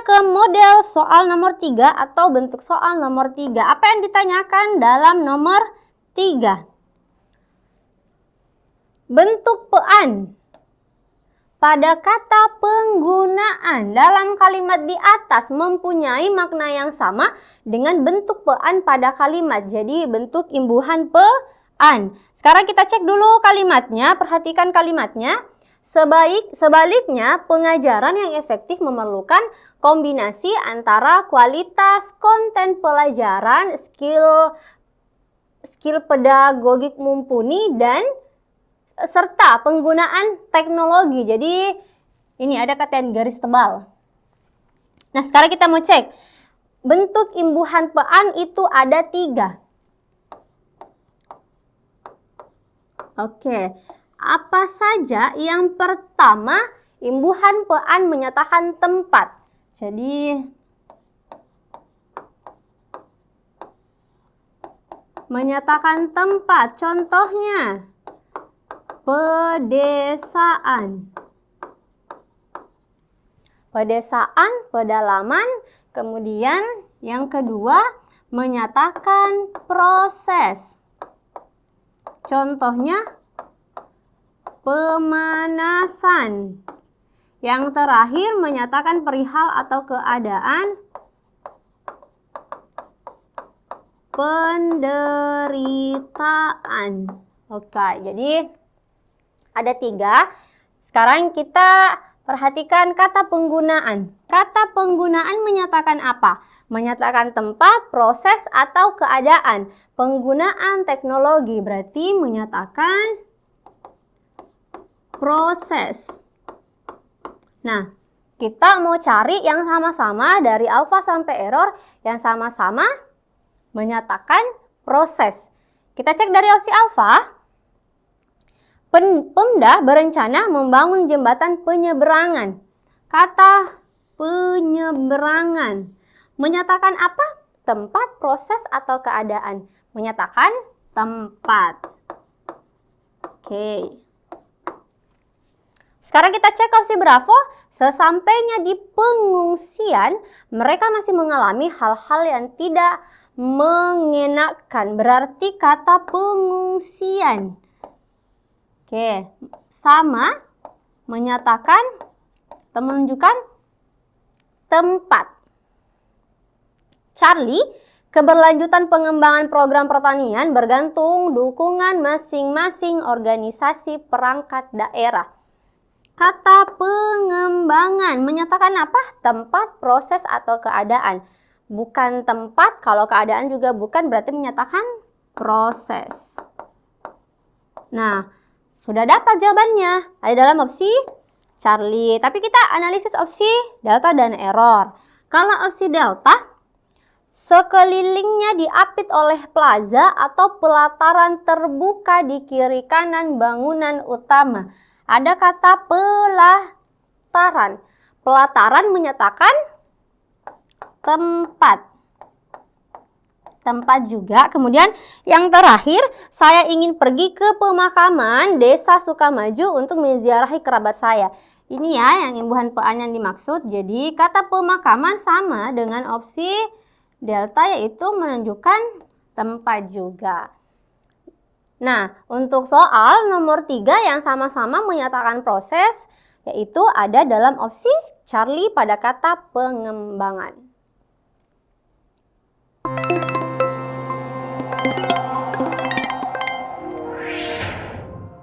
ke model soal nomor 3 atau bentuk soal nomor 3. Apa yang ditanyakan dalam nomor 3? Bentuk pean pada kata penggunaan dalam kalimat di atas mempunyai makna yang sama dengan bentuk pean pada kalimat. Jadi bentuk imbuhan pean. Sekarang kita cek dulu kalimatnya, perhatikan kalimatnya. Sebaliknya, pengajaran yang efektif memerlukan kombinasi antara kualitas konten pelajaran, skill pedagogik mumpuni, dan serta penggunaan teknologi. Jadi ini ada kata yang garis tebal. Nah, sekarang kita mau cek. Bentuk imbuhan pean itu ada 3. Oke. Apa saja? Yang pertama, imbuhan pean menyatakan tempat. Jadi menyatakan tempat. Contohnya pedesaan. Pedesaan, pedalaman. Kemudian yang kedua, menyatakan proses. Contohnya pemanasan. Yang terakhir menyatakan perihal atau keadaan penderitaan. Oke, jadi ada 3. Sekarang kita perhatikan kata penggunaan. Kata penggunaan menyatakan apa? Menyatakan tempat, proses, atau keadaan. Penggunaan teknologi berarti menyatakan proses. Nah, kita mau cari yang sama-sama dari alfa sampai error, yang sama-sama menyatakan proses. Kita cek dari opsi alfa. Pemda berencana membangun jembatan penyeberangan. Kata penyeberangan menyatakan apa? Tempat, proses, atau keadaan? Menyatakan tempat. Oke. Sekarang kita cek opsi Bravo. Sesampainya di pengungsian, mereka masih mengalami hal-hal yang tidak mengenakan. Berarti kata pengungsian. Oke, sama menyatakan atau menunjukkan tempat. Charlie, keberlanjutan pengembangan program pertanian bergantung dukungan masing-masing organisasi perangkat daerah. Kata pengembangan menyatakan apa? Tempat, proses, atau keadaan. Bukan tempat, kalau keadaan juga bukan, berarti menyatakan proses. Nah, sudah dapat jawabannya. Ada dalam opsi Charlie. Tapi kita analisis opsi delta dan error. Kalau opsi delta, sekelilingnya diapit oleh plaza atau pelataran terbuka di kiri kanan bangunan utama. Ada kata pelataran. Pelataran menyatakan tempat. Tempat juga. Kemudian yang terakhir, saya ingin pergi ke pemakaman Desa Sukamaju untuk menziarahi kerabat saya. Ini ya yang imbuhan pean yang dimaksud. Jadi kata pemakaman sama dengan opsi delta, yaitu menunjukkan tempat juga. Nah, untuk soal nomor 3 yang sama-sama menyatakan proses, yaitu ada dalam opsi Charlie pada kata pengembangan.